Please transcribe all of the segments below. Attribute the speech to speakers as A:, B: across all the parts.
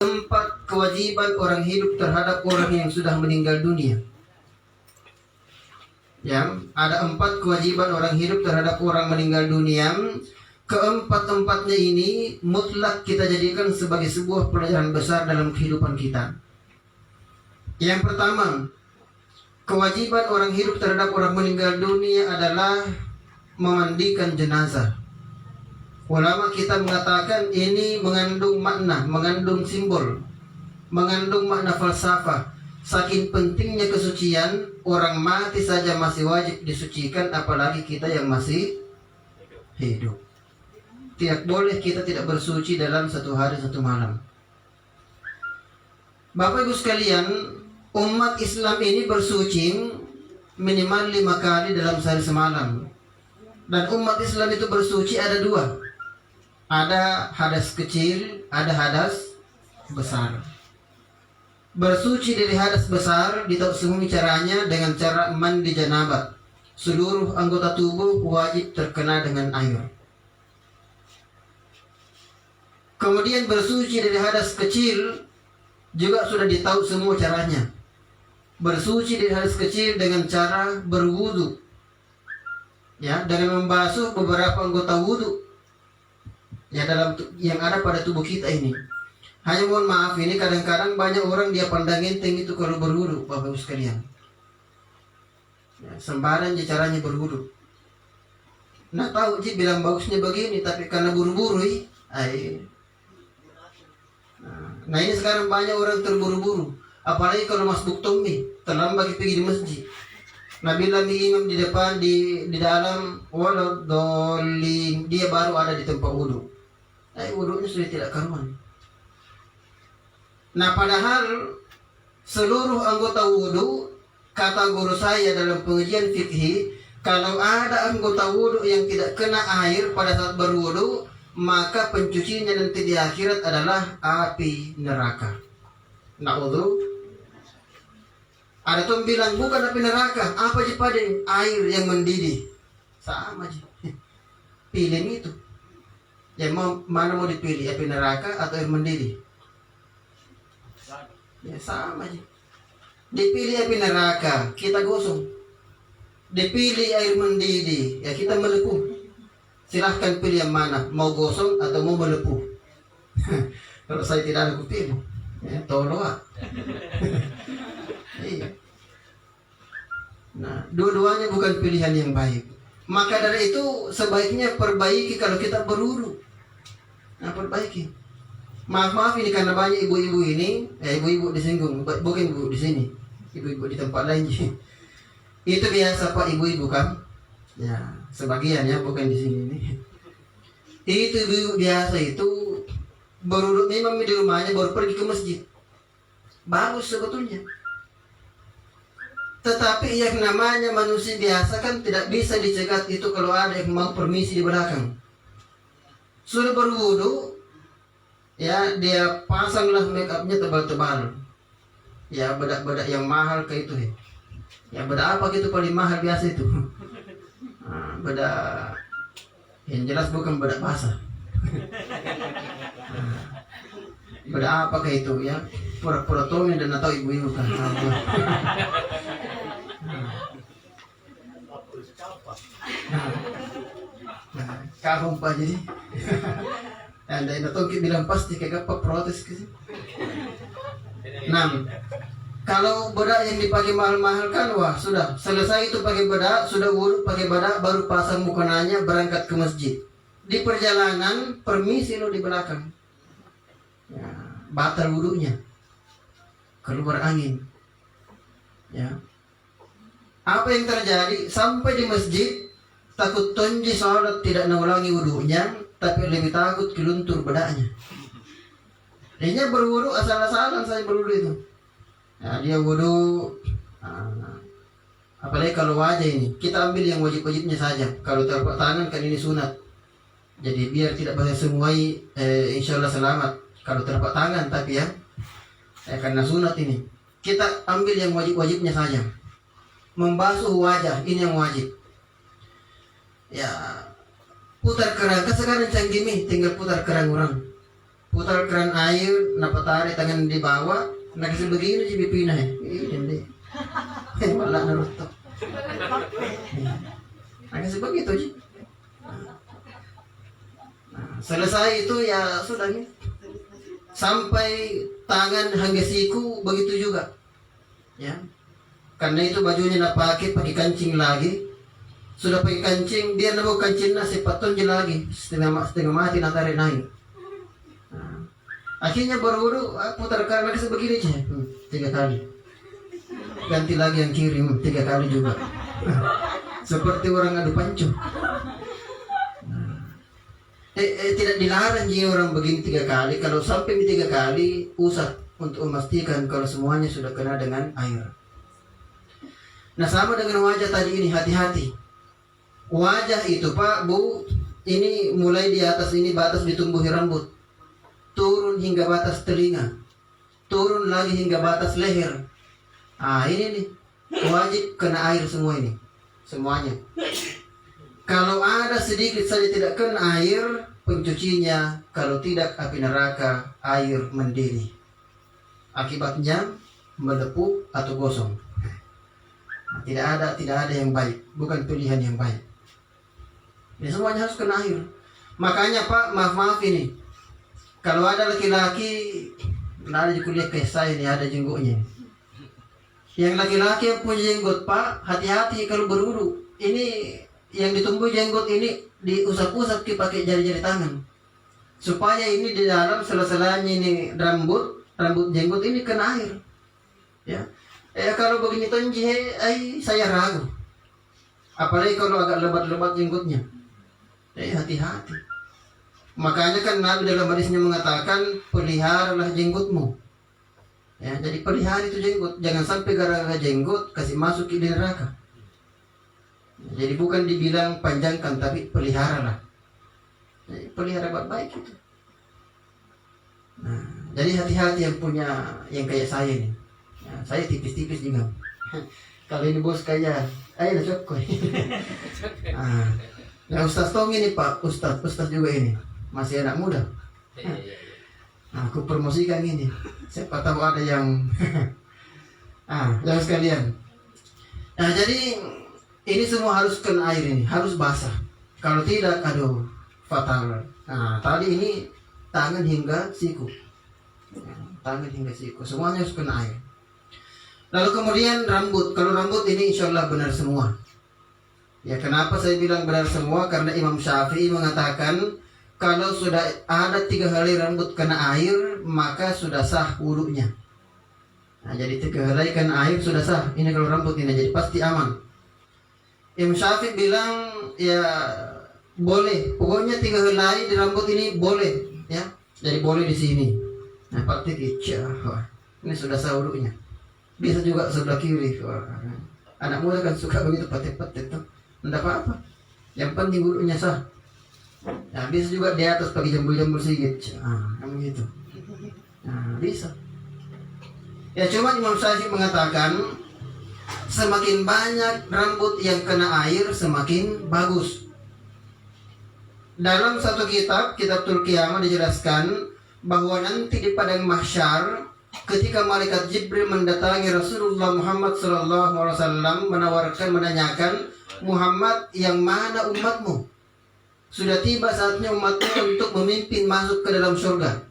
A: Empat kewajiban orang hidup terhadap orang yang sudah meninggal dunia. Yang ada 4 kewajiban orang hidup terhadap orang meninggal dunia. Keempat-empatnya ini mutlak kita jadikan sebagai sebuah pelajaran besar dalam kehidupan kita. Yang pertama, kewajiban orang hidup terhadap orang meninggal dunia adalah memandikan jenazah. Ulama kita mengatakan ini mengandung makna, mengandung simbol, mengandung makna falsafah. Saking pentingnya kesucian, orang mati saja masih wajib disucikan, apalagi kita yang masih hidup. Tidak boleh kita tidak bersuci dalam satu hari satu malam. Bapak Ibu sekalian, umat Islam ini bersuci minimal 5 kali dalam sehari semalam. Dan umat Islam itu bersuci ada 2. Ada hadas kecil, ada hadas besar. Bersuci dari hadas besar ditahu semua caranya dengan cara mandi janabat. Seluruh anggota tubuh wajib terkena dengan air. Kemudian bersuci dari hadas kecil juga sudah ditahu semua caranya. Bersuci dari hadas kecil dengan cara berwudu, ya, dengan membasuh beberapa anggota wudu ya yang ada pada tubuh kita ini. Hanya mohon maaf, ini kadang-kadang banyak orang dia pandang enteng itu kalau berwudu, Bapak Ibu sekalian. Ya, sembarang caranya berwudu. Nah tahu Ji bilang bagusnya begini, tapi karena buru-buru Nah ini sekarang banyak orang terburu-buru. Apalagi kalau masbuk tommi, terlambat pergi di masjid. Nabila imam di depan, di dalam, walau dolim, dia baru ada di tempat wudu. Wudunya sudah tidak karuan. Nah padahal seluruh anggota wudu, kata guru saya dalam pengajian fikih, kalau ada anggota wudu yang tidak kena air pada saat berwudu, maka pencucinya nanti di akhirat adalah api neraka. Na'udhu. Ada tuh bilang bukan api neraka, apa sih padeng? Air yang mendidih. Sama aja. Pilih itu. Ya mana mau dipilih, api neraka atau air mendidih? Ya sama aja. Dipilih api neraka, kita gosong. Dipilih air mendidih, ya kita melepuh. Silahkan pilih yang mana, mau gosong atau mau melepuh. Kalau saya tidak ada kupilih, ya tolong. Iya. Nah, dua-duanya bukan pilihan yang baik. Maka dari itu sebaiknya perbaiki kalau kita berwudu. Nah, perbaiki. Maaf ini karena banyak ibu-ibu ini, ibu-ibu disinggung, bukan ibu di sini, ibu-ibu di tempat lain. Itu biasa Pak ibu-ibu kan? Ya, sebagian ya, bukan di sini nih. Itu ibu biasa itu baru memang di rumahnya baru pergi ke masjid. Bagus sebetulnya. Tetapi yang namanya manusia biasa kan tidak bisa dicegat itu kalau ada yang mau permisi di belakang. Sudah berwudu, ya dia pasanglah make upnya tebal-tebal. Ya bedak-bedak yang mahal kayak itu. Ya bedak apa gitu paling mahal biasa itu. Nah, bedak yang jelas bukan bedak basah. Bedak apa kayak itu ya? Pura-pura Tommy dan atau ibu-ibu kan. Kahum Pak jadi. Anda itu bilang pasti kayak apa protes ke sini. 6. Kalau bedak yang dipakai mahal-mahal kan wah sudah selesai itu pakai bedak, sudah wudu pakai bedak baru pasang mukenanya berangkat ke masjid. Di perjalanan permisi lo di belakang. Ya, batal wudunya. Keluar angin. Ya. Apa yang terjadi? Sampai di masjid takut tonji sholat tidak mengulangi wudunya, tapi lebih takut keluntur bedaknya. Dia berwudu asal-asalan saya berwudu itu. Ya, dia wudu. Apalagi kalau wajah ini, kita ambil yang wajib-wajibnya saja. Kalau telapak tangan kan ini sunat. Jadi biar tidak banyak semuai, insya Allah selamat. Kalau telapak tangan tapi ya, karena sunat ini. Kita ambil yang wajib-wajibnya saja. Membasuh wajah, ini yang wajib. Ya, putar kerang, kan sekarang canggih nih, tinggal putar kerang orang. putar keran air, napatari tangan di bawah, nakasi begini sih bipina ya. Ini malah naruto. Nakasi begitu sih. Nah, selesai itu ya sudah nih. Sampai tangan hingga siku begitu juga. Ya. Karena itu bajunya nak pakai kancing lagi. Sudah pakai kancing, dia nak kancing nasi patun je lagi. Setengah mati nak tarik naik. Nah, akhirnya berwudu putar kanan lagi sebegini aja. 3 kali. Ganti lagi yang kiri 3 kali juga. Seperti orang adu pancu. Tidak dilarang jika orang begini 3 kali. Kalau sampai 3 kali, usah untuk memastikan kalau semuanya sudah kena dengan air. Nah, sama dengan wajah tadi ini, hati-hati. Wajah itu Pak, Bu, ini mulai di atas ini batas ditumbuhi rambut, turun hingga batas telinga, turun lagi hingga batas leher. Ah, ini nih, wajib kena air semua ini, semuanya. Kalau ada sedikit saja tidak kena air, pencucinya, kalau tidak api neraka, air mendidih. Akibatnya melepuh atau gosong. Tidak ada yang baik, bukan pilihan yang baik. Ini semuanya harus kena air. Makanya Pak, maaf ini. Kalau ada laki-laki, ada di kuliah kayak saya ini, ada jenggotnya. Yang laki-laki yang punya jenggot Pak, hati-hati kalau berwudu. Ini yang ditumbuh jenggot ini diusap-usap pakai jari-jari tangan, supaya ini di dalam sela-selanya ini rambut jenggot ini kena air. Ya, kalau begini tonji, saya ragu. Apalagi kalau agak lebat-lebat jenggotnya. Hati-hati. Makanya kan Nabi dalam hadisnya mengatakan, peliharalah jenggotmu. Ya, jadi pelihara itu jenggot, jangan sampai gara-gara jenggot kasih masuk ke neraka. Jadi bukan dibilang panjangkan, tapi peliharalah. Jadi pelihara baik-baik itu. Nah, jadi hati-hati yang punya, yang kayak saya nih. Ya, saya tipis-tipis juga. Kalau ini bos kayak, ayo dah cokok. Nah, Ustaz Tong ini Pak, Ustaz juga ini. Masih anak muda. Nah, aku promosikan ini. Siapa tahu ada yang jangan sekalian. Nah, jadi ini semua harus kena air ini, harus basah. Kalau tidak, aduh, fatal. Nah, tadi ini tangan hingga siku. Tangan hingga siku, semuanya harus kena air. Lalu kemudian rambut. Kalau rambut ini insya Allah benar semua. Ya, kenapa saya bilang benar semua? Karena Imam Syafi'i mengatakan, kalau sudah ada 3 helai rambut kena air, maka sudah sah wudunya. Nah, jadi 3 helai kena air sudah sah. Ini kalau rambut ini, jadi pasti aman. Imam Syafi'i bilang ya boleh, pokoknya 3 helai di rambut ini boleh, ya. Jadi boleh di sini. Nah, praktik ini sudah sah wudunya. Bisa juga sebelah kiri. Anak muda kan suka begitu petik-petik tuh. Tidak apa-apa. Yang penting wudunya sah. Nah, bisa juga di atas pakai jambul-jambul sedikit. Gitu. Nah, bisa. Ya, cuma Imam Syafi'i mengatakan, semakin banyak rambut yang kena air, semakin bagus. Dalam satu kitab Qiyamah dijelaskan bahwa nanti di padang mahsyar, ketika malaikat Jibril mendatangi Rasulullah Muhammad SAW menanyakan, Muhammad, yang mana umatmu? Sudah tiba saatnya umatmu untuk memimpin masuk ke dalam surga.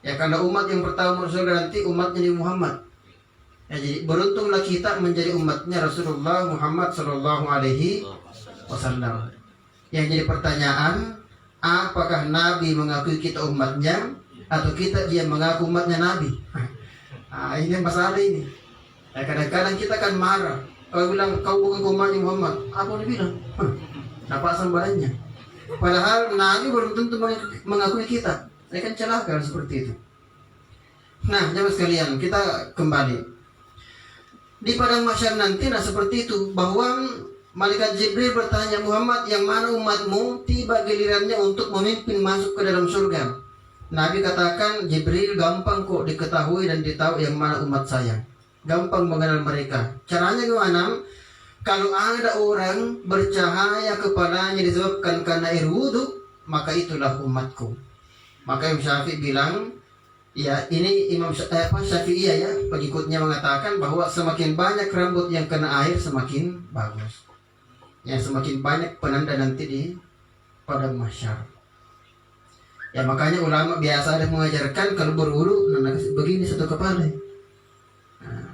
A: Ya, karena umat yang pertama masuk surga nanti umatnya di Muhammad. Ya, jadi beruntunglah kita menjadi umatnya Rasulullah Muhammad SAW. Yang jadi pertanyaan, apakah Nabi mengakui kita umatnya atau kita dia mengaku umatnya Nabi? Ini masalah ini. Ya, kadang-kadang kita kan marah. Kalau bilang kau bukan umatnya Muhammad, apa dia bilang? Apa sambarannya? Padahal Nabi belum tentu mengakui kita. Saya kan celaka seperti itu. Nah, jemaah sekalian, kita kembali. Di padang mahsyar nanti seperti itu, bahwa malaikat Jibril bertanya, Muhammad, yang mana umatmu? Tiba gilirannya untuk memimpin masuk ke dalam surga. Nabi katakan, Jibril, gampang kok diketahui dan ditahu yang mana umat saya. Gampang mengenal mereka. Caranya gimana? Kalau ada orang bercahaya kepalanya disebabkan karena air wudhu, maka itulah umatku. Maka Imam Syafi'i bilang, ya ini Syafi'iyah ya, pengikutnya mengatakan bahwa semakin banyak rambut yang kena air semakin bagus. Yang semakin banyak penanda nanti di padang mahsyar. Ya makanya ulama biasa ada mengajarkan kalau berwudu begini satu kepala. Nah,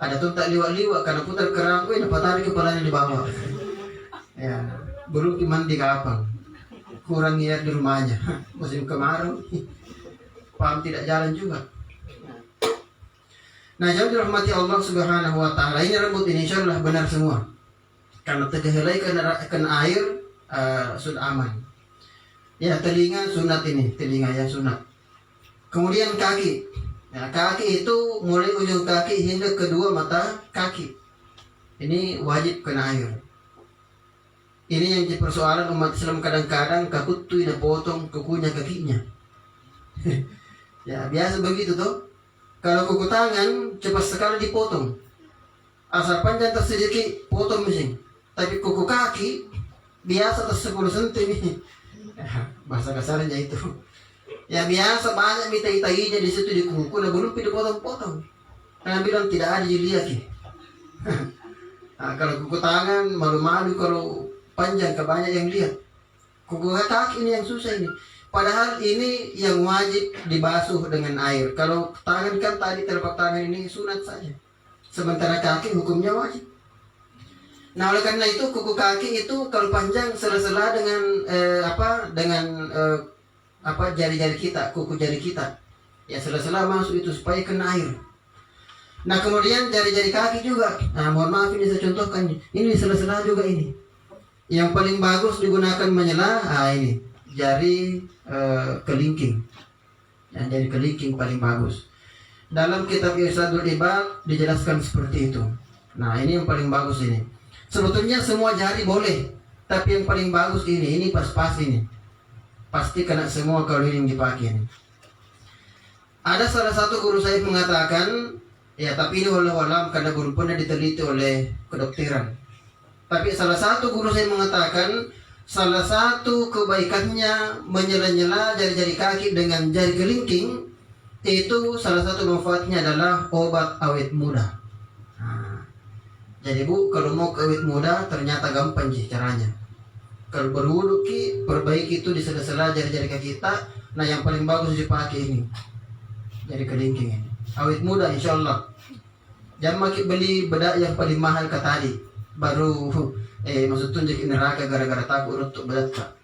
A: ada tuh tak liwat-liwat karena putar kerang, dapat tarik kepalanya di bawah. Ya, belum mandi kapal. Kurang niat di rumahnya. Musim kemarau. Paham tidak jalan juga. Nah, jauh dirahmati Allah Subhanahu wa taala. Ini rambut ini insyaallah benar semua. Karena terhelai kena air sudah aman. Ya, telinga sunat ini, telinga yang sunat. Kemudian kaki. Nah, kaki itu mulai ujung kaki hingga kedua mata kaki. Ini wajib kena air. Ini yang jadi persoalan umat Islam kadang-kadang kakutu ina potong kukunya kakinya. Ya, biasa begitu tuh. Kalau kuku tangan cepat sekali dipotong. Asal panjang tersedikit potong mesin. Tapi kuku kaki biasa 10 cm. Bahasa kasarnya itu. Ya biasa banyak mitai-tainya di situ di kuku, nah belum dipotong-potong. Karena bilang tidak ada jeliaki. Nah, kalau kuku tangan malu-malu kalau panjang kebanyak yang lihat. Kuku kaki ini yang susah ini. Padahal ini yang wajib dibasuh dengan air. Kalau tangan kan tadi telapak tangan ini sunat saja. Sementara kaki hukumnya wajib. Nah oleh karena itu kuku kaki itu kalau panjang sela-sela dengan jari-jari kita, kuku jari kita. Ya sela-sela masuk itu supaya kena air. Nah kemudian jari-jari kaki juga. Nah mohon maaf ini saya contohkan. Ini sela-sela juga ini. Yang paling bagus digunakan menyela, ini jari kelingking. Yang jari kelingking paling bagus. Dalam kitab Irsyadul Ibad dijelaskan seperti itu. Nah ini yang paling bagus ini. Sebetulnya semua jari boleh, tapi yang paling bagus ini pas-pas ini. Pasti kena semua kalau ini yang dipakai ini. Ada salah satu guru saya mengatakan, ya tapi ini wallahualam karena belum pernah diteliti oleh kedokteran. Tapi salah satu guru saya mengatakan, salah satu kebaikannya menyela-nyela jari-jari kaki dengan jari kelingking, itu salah satu manfaatnya adalah obat awet muda. Jadi Bu, kalau mau awet muda ternyata gampang sih caranya. Kalau berwudu perbaiki itu di sela-sela jari-jari kaki kita. Nah yang paling bagus dipakai ini, jari kelingking ini. Awet muda insyaallah. Jangan makin beli bedak yang paling mahal ke tadi. Baru masuk tunjuk neraka gara-gara takut untuk bedak.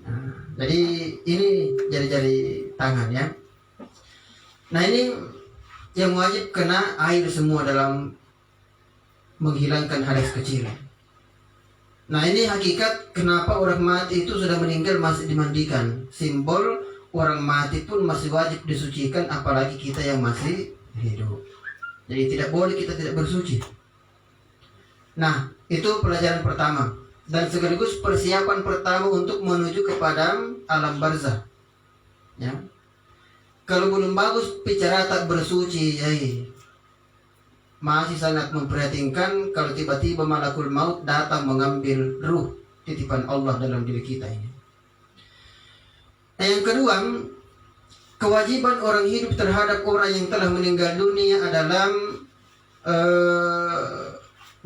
A: Nah, jadi ini jari-jari tangan ya. Nah ini yang wajib kena air semua dalam menghilangkan hadas kecil. Nah ini hakikat kenapa orang mati itu sudah meninggal masih dimandikan. Simbol orang mati pun masih wajib disucikan, apalagi kita yang masih hidup. Jadi tidak boleh kita tidak bersuci. Nah itu pelajaran pertama. Dan sekaligus persiapan pertama untuk menuju kepada alam barzah. Ya. Kalau belum bagus bicara tak bersuci, masih sangat memprihatinkan kalau tiba-tiba malakul maut datang mengambil ruh titipan Allah dalam diri kita ini. Nah, yang kedua, kewajiban orang hidup terhadap orang yang telah meninggal dunia adalah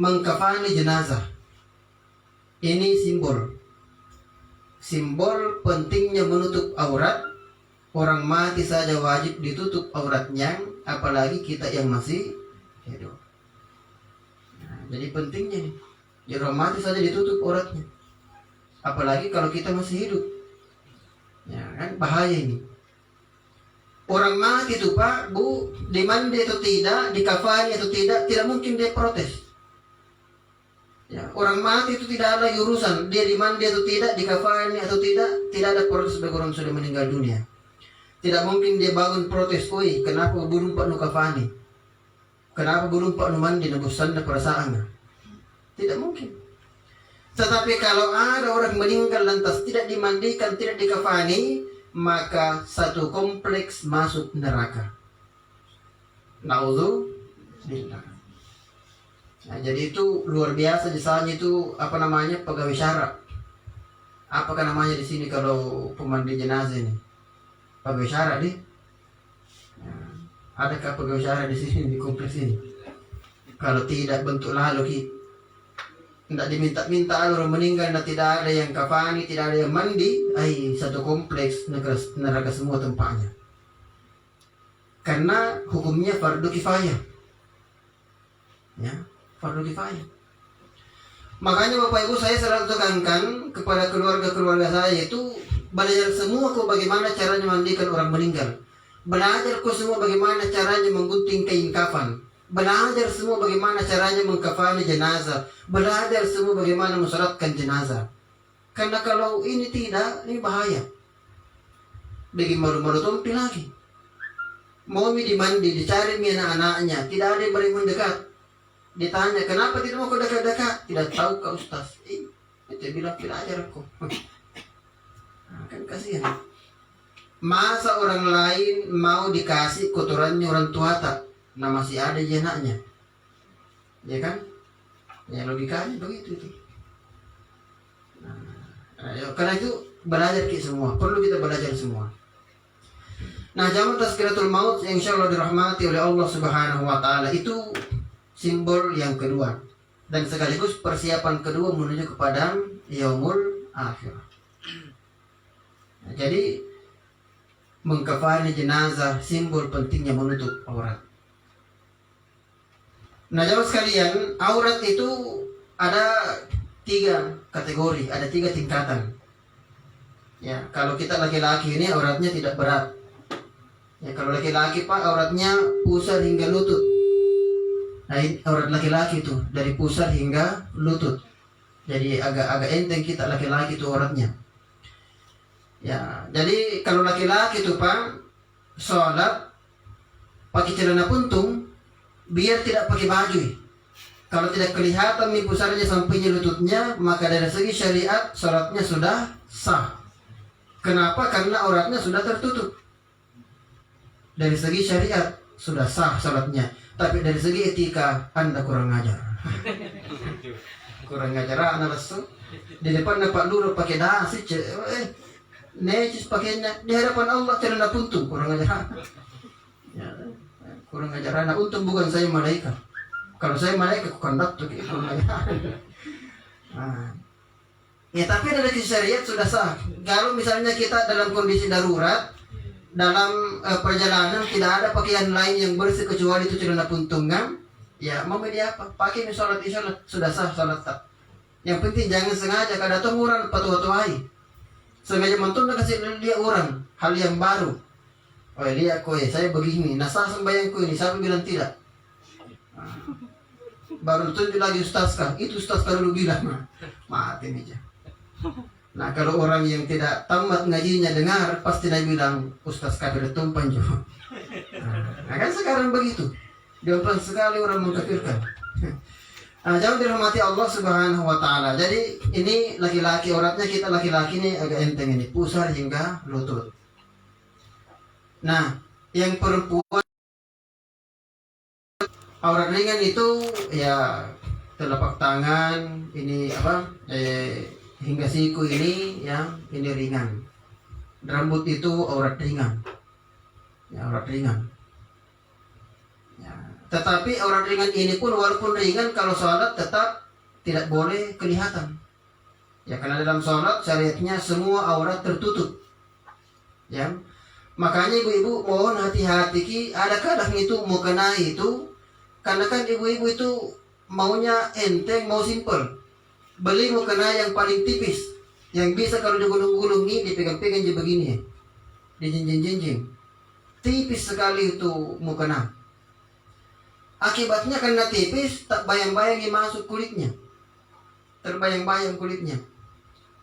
A: mengkafani jenazah. Ini simbol pentingnya menutup aurat. Orang mati saja wajib ditutup auratnya, apalagi kita yang masih hidup. Nah, jadi pentingnya nih, jadi orang mati saja ditutup auratnya, apalagi kalau kita masih hidup. Ya kan bahaya ini. Orang mati itu Pak, Bu, dimandi atau tidak, dikafani atau tidak mungkin dia protes. Ya, orang mati itu tidak ada urusan, dia dimandi atau tidak, dikafani atau tidak ada protes sebagai orang sudah meninggal dunia. Tidak mungkin dia bangun protes, "Oi, kenapa belum Pak nu kafani? Kenapa belum Pak nu mandi nu busanda perasaannya?" Tidak mungkin. Tetapi kalau ada orang meninggal lantas tidak dimandikan, tidak dikafani, maka satu kompleks masuk neraka. Naudzubillah. Nah, jadi itu luar biasa misalnya itu pegawai syara. Apakah namanya di sini kalau pemandi jenazah ini? pegawai syara di. Adakah pegawai syara di sini di kompleks ini? Kalau tidak bentuk lalu ki. Tidak diminta-minta orang meninggal, tidak ada yang kafani, tidak ada yang mandi, satu kompleks neraka semua tempatnya. Karena hukumnya fardu kifayah. Ya, fardu kifayah. Makanya Bapak Ibu saya selalu tekankan kepada keluarga-keluarga saya itu belajar semua kok bagaimana caranya mandikan orang meninggal. Belajar kok semua bagaimana caranya menggunting kain kafan. Belajar semua bagaimana caranya mengkafani jenazah. Belajar semua bagaimana mensolatkan jenazah. Karena kalau ini tidak, ini bahaya. Bagi malu-malu tompi lagi. Mau dimandi, dicari anak-anaknya. Tidak ada yang boleh mendekat. Ditanya, kenapa tidak mau kau dekat-dekat? Tidak tahu kau Ustaz. Dia bilang, belajar aku. Kan kasihan. Masa orang lain mau dikasih kotorannya orang tua tak? Nah masih ada jenaknya, ya kan? Ya logikanya begitu itu. Karena itu belajar kita semua, perlu kita belajar semua. Nah jamu tazkiratul maut yang insyaallah dirahmati oleh Allah Subhanahu wa taala itu simbol yang kedua dan sekaligus persiapan kedua menuju kepada yaumul akhir. Nah, jadi mengkafani jenazah simbol pentingnya menutup aurat. Nah jamaah sekalian, aurat itu ada 3 kategori, ada 3 tingkatan. Ya, kalau kita laki-laki ini auratnya tidak berat. Ya, kalau laki-laki Pak auratnya pusar hingga lutut. Nah, ini aurat laki-laki itu dari pusar hingga lutut. Jadi agak enteng kita laki-laki itu auratnya. Ya, jadi kalau laki-laki itu Pak sholat pakai celana puntung biar tidak pakai baju. Kalau tidak kelihatan nih pusarnya sampingnya lututnya, maka dari segi syariat sholatnya sudah sah. Kenapa? Karena auratnya sudah tertutup. Dari segi syariat sudah sah sholatnya. Tapi dari segi etika Anda kurang ngajar. Kurang ngajar anak rasul. Di depan Pak Lurah pakai dasi, necis pakainya. Di hadapan Allah celana puntung, kurang ngajar. Ya. Kurang ajar anak, untung bukan saya malaikat. Kalau saya malaikat, konduktor kurang ajar. Nah. Ya tapi dari sisi syariat sudah sah. Kalau misalnya kita dalam kondisi darurat, dalam perjalanan tidak ada pakaian lain yang bersih kecuali itu celana puntungan, ya mau media apa? Pakai sholat sudah sah sholat tak. Yang penting jangan sengaja kada tahu orang patu-patuai. Sengaja mantun kasih dia orang hal yang baru. Oh lihat kau saya begini, nasah sembahyangku ini, siapa bilang tidak? Baru tunjuk lagi ustaz kah? Itu ustaz kah dulu bilang, mati meja. Nah kalau orang yang tidak tamat ngajinya dengar, pasti dia bilang ustaz kah tumpan juga. Nah kan sekarang begitu, gampang sekali orang mengkafirkan. Nah, jauh dirahmati Allah Subhanahu wa taala. Jadi ini laki-laki auratnya kita laki-laki ini agak enteng ini, pusar hingga lutut. Nah, yang perempuan aurat ringan itu ya telapak tangan ini hingga siku ini yang ini ringan. Rambut itu aurat ringan. Ya, aurat ringan. Ya, tetapi aurat ringan ini pun walaupun ringan kalau sholat tetap tidak boleh kelihatan. Ya karena dalam sholat syariatnya semua aurat tertutup. Ya. Makanya ibu-ibu mohon hati-hati ki ada kadang itu mau kena itu karena kan ibu-ibu itu maunya enteng mau simple beli mau kena yang paling tipis yang bisa kalau digulung-gulungi dipegang-pegang je begini dijinjing-jinjing tipis sekali itu mau kena akibatnya karena tipis tak bayang-bayang masuk kulitnya terbayang-bayang kulitnya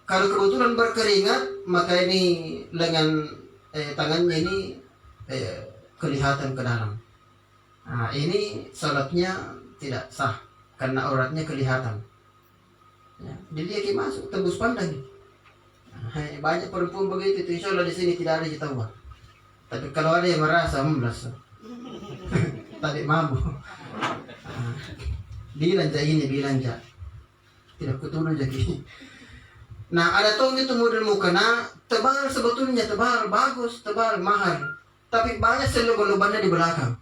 A: kalau kebetulan berkeringat maka ini lengan tangannya ini kelihatan ke dalam. Nah ini salatnya tidak sah karena auratnya kelihatan. Ya, jadi dia masuk tembus pandang. Nah, banyak perempuan begitu. Insya Allah di sini tidak ada tahu. Tapi kalau ada yang merasa merasa tadi mabuk. Bilang ja ini bilang ja tidak kuturun jadi. Nah, ada tong itu model mukena tebal, sebetulnya tebal, bagus, tebal, mahal. Tapi banyak selubang-lubangnya di belakang.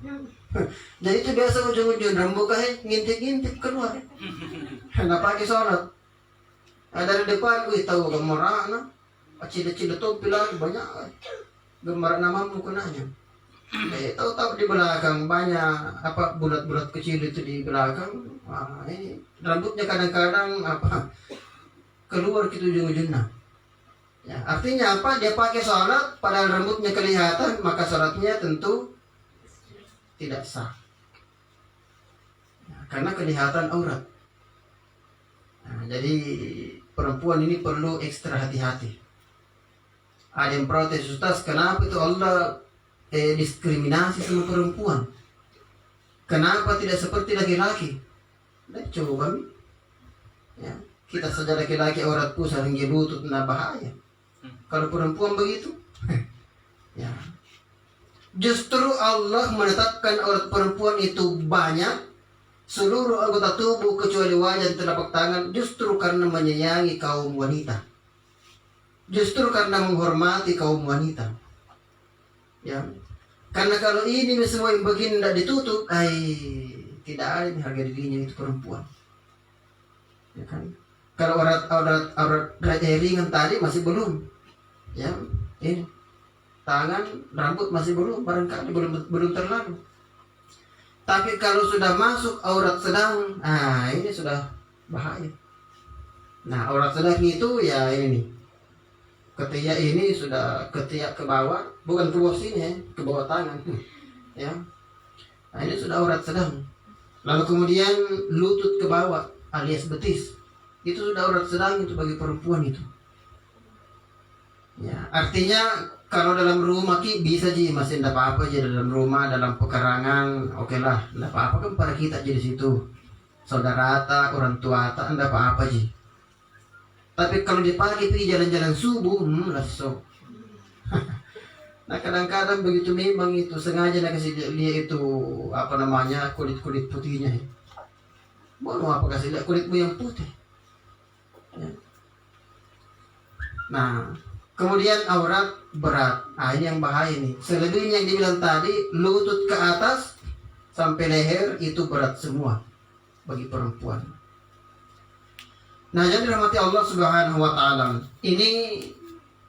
A: Jadi itu biasa ujung-ujung rambut ngintip-ngintip keluar. Nggak pakai sholat. Nah, dari depan, wih tahu gambar anak. Cile-cile tuh bilang banyak gambar nama mukenanya. Tahu-tahu di belakang banyak apa bulat-bulat kecil itu di belakang. Wah, ini rambutnya kadang-kadang apa keluar gitu ujung-ujungnya. Ya, artinya apa? Dia pakai sholat padahal rambutnya kelihatan, maka sholatnya tentu tidak sah. Ya, karena kelihatan aurat. Nah, jadi perempuan ini perlu ekstra hati-hati. Ada yang protes, Ustaz, kenapa itu Allah diskriminasi sama perempuan? Kenapa tidak seperti laki-laki? Nah, coba ya, kita saja laki-laki aurat pusar hingga lutut, nah bahaya. Kalau perempuan begitu, ya. Justru Allah menetapkan aurat perempuan itu banyak, seluruh anggota tubuh kecuali wajah dan telapak tangan, justru karena menyayangi kaum wanita, justru karena menghormati kaum wanita. Ya, karena kalau ini semua yang begini tidak ditutup, tidak ada harga dirinya itu perempuan. Ya kan? Kalau aurat ringan tadi masih belum, ya ini tangan, rambut masih belum, barangkali belum terlalu. Tapi kalau sudah masuk aurat sedang, ini sudah bahaya. Nah, aurat sedang itu ya ini nih, ketiak ini sudah ketiak ke bawah, bukan ke bawah sini ya, ke bawah tangan, ya. Nah, ini sudah aurat sedang. Lalu kemudian lutut ke bawah alias betis. Itu sudah aurat sedang itu bagi perempuan itu. Ya, artinya kalau dalam rumah bisa masih tidak apa-apa aja dalam rumah, dalam pekarangan, oke lah, tidak apa-apa kan para kita aja di situ. Saudara ta, orang tua ta, tidak apa-apa aja. Tapi kalau di pagi pergi jalan-jalan subuh, langsung. Nah, kadang-kadang begitu memang itu sengaja nak kasih dia itu apa namanya kulit-kulit putihnya. Mau apa kasih lihat kulitmu yang putih. Ya. Nah, kemudian aurat berat. Ini yang bahaya nih. Selebihnya yang dibilang tadi, lutut ke atas sampai leher itu berat semua bagi perempuan. Nah, jadi rahmati Allah Subhanahu wa taala. Ini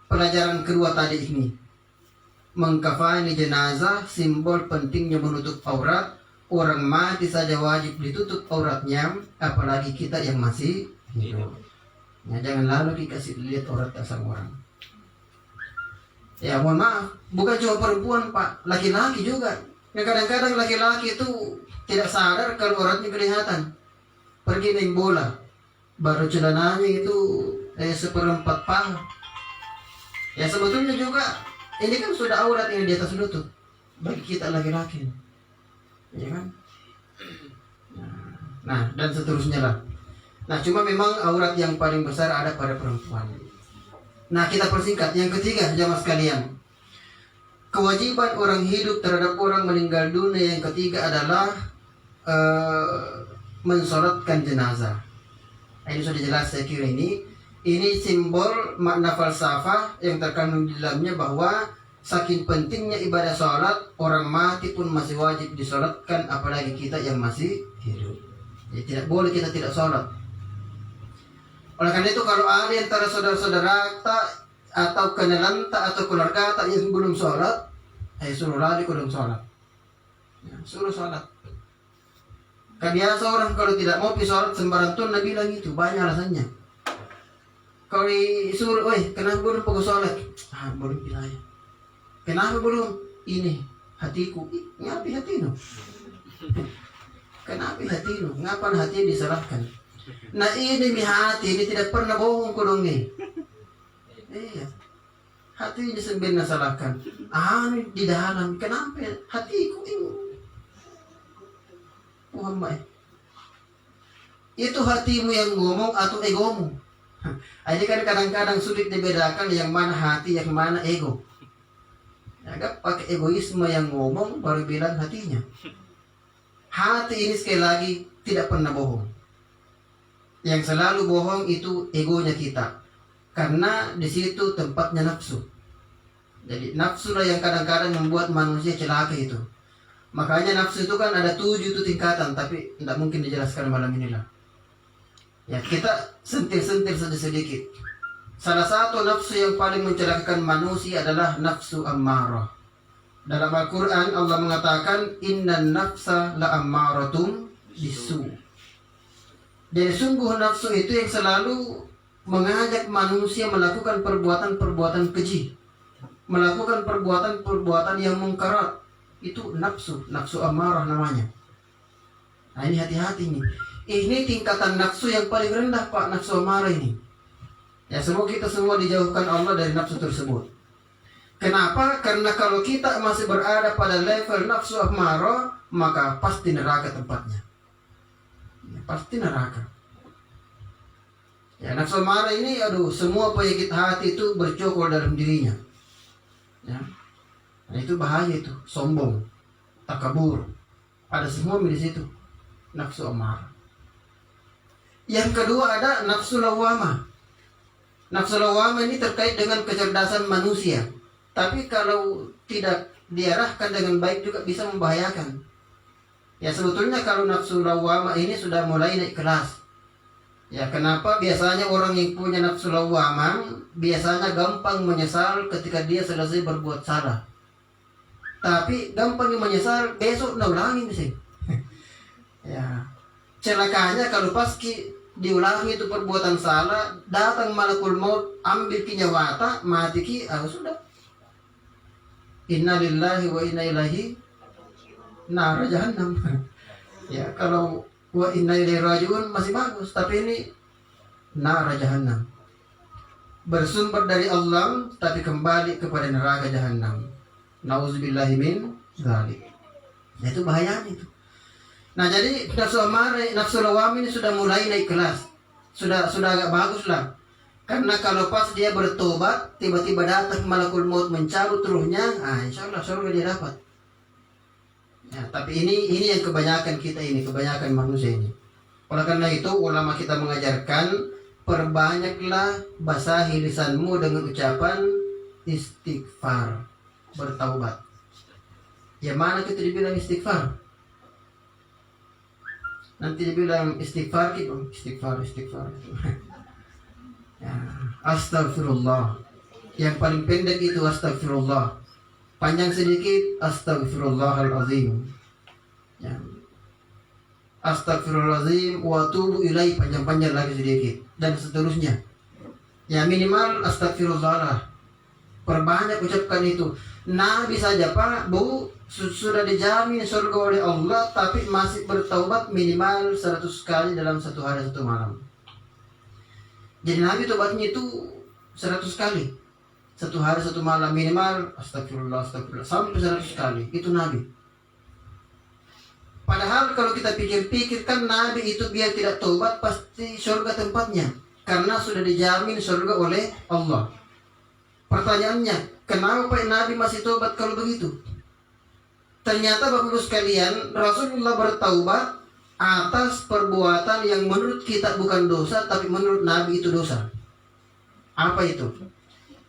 A: pelajaran kedua tadi ini. Mengkafani jenazah, simbol pentingnya menutup aurat. Orang mati saja wajib ditutup auratnya, apalagi kita yang masih hidup. Ya, jangan lalu dikasih lihat aurat sama orang. Ya, mohon maaf, bukan cuma perempuan Pak, laki-laki juga. Yang kadang-kadang laki-laki itu tidak sadar kalau auratnya kelihatan. Pergi main bola, baru celananya itu seperempat paha. Ya sebetulnya juga ini kan sudah aurat yang di atas lutut bagi kita laki-laki. Ya kan? Nah, dan seterusnya lah. Nah, cuma memang aurat yang paling besar ada pada perempuan. Nah, kita persingkat. Yang ketiga, jamaah sekalian. Kewajiban orang hidup terhadap orang meninggal dunia yang ketiga adalah mensolatkan jenazah. Ini sudah jelas saya kira ini. Ini simbol makna falsafah yang terkandung di dalamnya bahwa saking pentingnya ibadah sholat, orang mati pun masih wajib disolatkan, apalagi kita yang masih hidup. Jadi tidak boleh kita tidak sholat. Oleh karena itu kalau ada antara saudara-saudara tak atau kenalan tak atau keluarga tak yang belum sholat, suruh lagi belum sholat. Ya, suruh sholat. Kan biasa orang kalau tidak mau pergi sholat sembarang tuh Nabi bilang itu banyak alasannya. Kalau disuruh, kenapa belum pergi sholat? Belum bilang. Kenapa belum? Ini hatiku, ngapain hati no? Kenapa hati no? Ngapain hati disalahkan? Nah ini hati ini tidak pernah bohong ko dong nih. Iya. Hati ini sebenarnya salahkan. Di dalam kenapa hatiku ini? Muhammad. Itu hatimu yang ngomong atau egomu? Ini kan kadang-kadang sulit dibedakan yang mana hati, yang mana ego. Agak pakai egoisme yang ngomong baru bilang hatinya. Hati ini sekali lagi tidak pernah bohong. Yang selalu bohong itu egonya kita. Karena di situ tempatnya nafsu. Jadi nafsu lah yang kadang-kadang membuat manusia celaka itu. Makanya nafsu itu kan ada 7 itu tingkatan, tapi tidak mungkin dijelaskan malam ini lah. Ya, kita sentil-sentil saja sedikit. Salah satu nafsu yang paling mencelakakan manusia adalah nafsu ammarah. Dalam Al-Quran Allah mengatakan innan nafsa la ammaratum bisu. Jadi sungguh nafsu itu yang selalu mengajak manusia melakukan perbuatan-perbuatan keji, melakukan perbuatan-perbuatan yang mungkarat. Itu nafsu amarah namanya. Nah ini hati-hati nih. Ini tingkatan nafsu yang paling rendah Pak, nafsu amarah ini. Ya semoga kita semua dijauhkan Allah dari nafsu tersebut. Kenapa? Karena kalau kita masih berada pada level nafsu amarah, maka pasti neraka tempatnya. Ya, pasti neraka. Ya nafsu amarah ini, semua penyakit hati itu bercokol dalam dirinya. Ya. Nah itu bahaya itu, sombong, takabur, ada semua di situ, nafsu amarah. Yang kedua ada nafsu lawamah. Nafsu lawamah ini terkait dengan kecerdasan manusia, tapi kalau tidak diarahkan dengan baik juga bisa membahayakan. Ya sebetulnya kalau nafsu lawamah ini sudah mulai naik kelas. Ya kenapa biasanya orang yang punya nafsu lawamah biasanya gampang menyesal ketika dia selesai berbuat salah. Tapi gampang menyesal besok ulangin sih. Ya. Celakanya kalau pas diulangi itu perbuatan salah, datang malakul maut ambil kinyawata, mati sudah. Inna lillahi wa inna ilaihi nar jahannam. Ya, kalau wa inna ilaihi rajiun masih bagus, tapi ini nar jahannam. Bersumber dari Allah tapi kembali kepada neraka jahannam. Nauzubillahi min dzalik. Nah, itu bahayanya itu. Nah, jadi nafsu amarah, nafsu lawam ini sudah mulai naik kelas. Sudah agak bagus lah. Karena kalau pas dia bertobat, tiba-tiba datang malakul maut mencabut ruhnya, insyaallah surga dia dapat. Ya, tapi ini yang kebanyakan kita ini, kebanyakan manusia ini. Oleh karena itu ulama kita mengajarkan perbanyaklah basahi lisanmu dengan ucapan istighfar. Bertaubat. Ya mana kita dibilang istighfar? Nanti dibilang istighfar gitu, istighfar. Ya, astagfirullah. Yang paling pendek itu astagfirullah. Panjang sedikit astagfirullahalazim. Ya. Astagfirullahalazim wa atubu ilaih, panjang-panjang lagi sedikit dan seterusnya. Ya minimal astagfirullah lah. Perbanyak ucapkan itu. Nabi saja Pak, Bu, sudah dijamin surga oleh Allah, tapi masih bertaubat minimal 100 kali dalam 1 hari 1 malam. Jadi Nabi tobatnya itu 100 kali 1 hari 1 malam minimal, astagfirullah sampai 100 kali. Itu Nabi. Padahal kalau kita pikir-pikir kan Nabi itu biar tidak taubat pasti surga tempatnya, karena sudah dijamin surga oleh Allah. Pertanyaannya, kenapa Nabi masih tobat kalau begitu? Ternyata Bapak Ibu sekalian, Rasulullah bertaubat atas perbuatan yang menurut kita bukan dosa, tapi menurut Nabi itu dosa. Apa itu?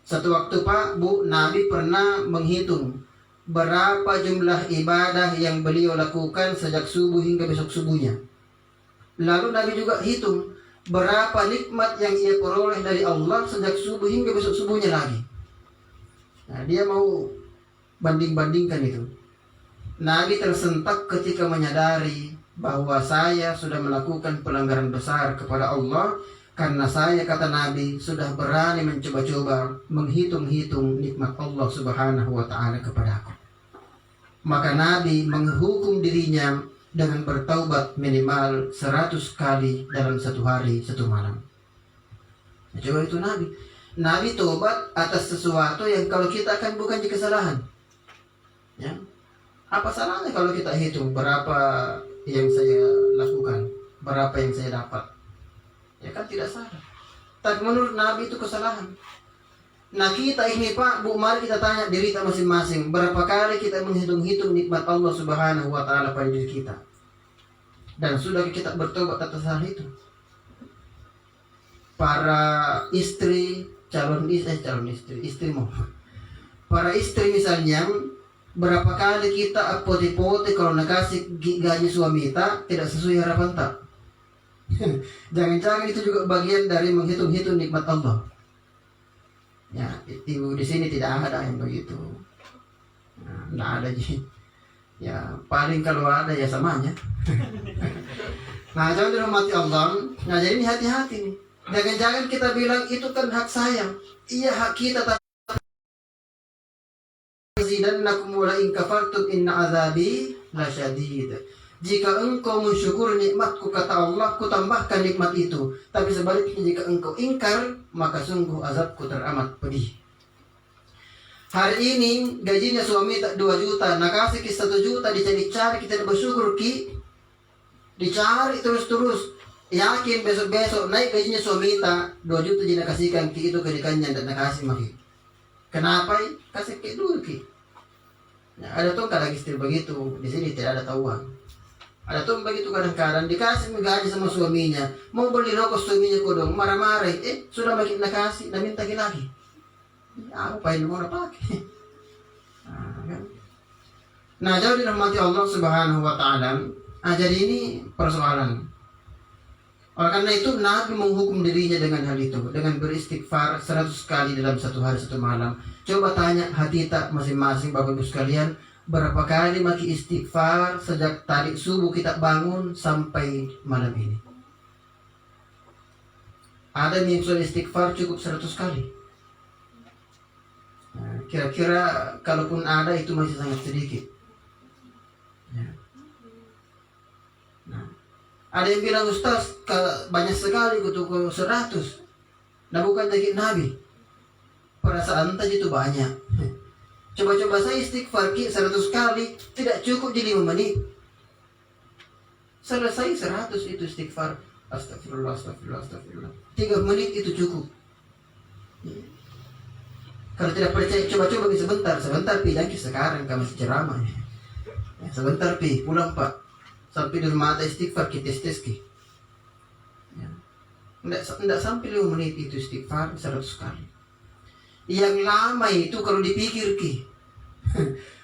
A: Satu waktu Pak, Bu, Nabi pernah menghitung berapa jumlah ibadah yang beliau lakukan sejak subuh hingga besok subuhnya. Lalu Nabi juga hitung berapa nikmat yang ia peroleh dari Allah sejak subuh hingga besok subuhnya lagi. Nah, dia mau banding-bandingkan itu. Nabi tersentak ketika menyadari bahwa saya sudah melakukan pelanggaran besar kepada Allah, karena saya, kata Nabi, sudah berani mencoba-coba menghitung-hitung nikmat Allah Subhanahu wa ta'ala kepadaku. Maka Nabi menghukum dirinya dengan bertaubat minimal 100 kali dalam 1 hari 1 malam. Nah, coba itu Nabi tobat atas sesuatu yang kalau kita kan bukan kesalahan. Ya. Apa salahnya kalau kita hitung berapa yang saya lakukan, berapa yang saya dapat? Ya kan tidak salah. Tapi menurut Nabi itu kesalahan. Nah kita ini Pak, Bu, mari kita tanya diri kita masing-masing. Berapa kali kita menghitung-hitung nikmat Allah Subhanahu wa ta'ala pada diri kita? Dan sudah kita bertobat atas hal itu? para istri, calon istri mau. Para istri misalnya, berapa kali kita pote-pote kalau nak kasih gaji suami tak tidak sesuai harapan tak. Jangan-jangan itu juga bagian dari menghitung-hitung nikmat Allah. Ya, itu di sini tidak ada yang begitu. Nah, tidak ada jadi. Ya, paling kalau ada ya samanya. Nah, jangan dirahmati Allah. Nah, jadi ini hati-hati nih. Jangan-jangan kita bilang itu kan hak saya. Iya, hak kita, tapi zidannakum wa la in kafartum inna azabi lasyadid. Jika engkau mensyukur nikmatku, kata Allah, ku tambahkan nikmat itu. Tapi sebaliknya jika engkau ingkar, maka sungguh azabku teramat pedih. Hari ini gajinya suami tak 2 juta, nak kasih ki 1 juta, dicari-cari, kita bersyukur ki. Dicari terus-terus. Yakin besok-besok naik gajinya suami tak 2 juta jadi kasihkan ki itu kedikannya dan nak kasih maki. Kenapa? Kasih ki dulu ki. Nah, ada tuh kadang istri begitu, di sini tidak ada tahuan. Ada tuh begitu kadang-kadang dikasih gaji sama suaminya, mau beli rokok suaminya kodong marah-marah, sudah makin nakasih, dan minta lagi. Ya, apa yang mau pakai? Nah, jauh dirahmati Allah Subhanahu Wa Taala. Nah, jadi ini persoalan. Oleh karena itu Nabi menghukum dirinya dengan hal itu, dengan beristighfar 100 kali dalam 1 hari 1 malam. Coba tanya hati tak masing-masing Bapak Ibu sekalian, berapa kali maki istighfar sejak tadi subuh kita bangun sampai malam ini? Ada yang sudah istighfar cukup 100 kali. Nah, kira-kira kalaupun ada itu masih sangat sedikit. Ya. Nah, ada yang bilang Ustaz banyak sekali kutu 100. Nah, bukan dari Nabi. Perasaan tadi itu banyak. Coba-coba saya istighfar 100 kali, tidak cukup di 5 menit. Selesai 100 itu istighfar. Astagfirullah, astagfirullah, astagfirullah. 3 menit itu cukup. Kalau tidak percaya, coba-coba sebentar pi sekarang kamu ceramah. Ya, sebentar pi, pulang Pak. Sampai di rumah ada istighfar kita tes ki. Ya. Tidak sampai 5 menit itu istighfar 100 kali. Yang lama itu kalau dipikir ki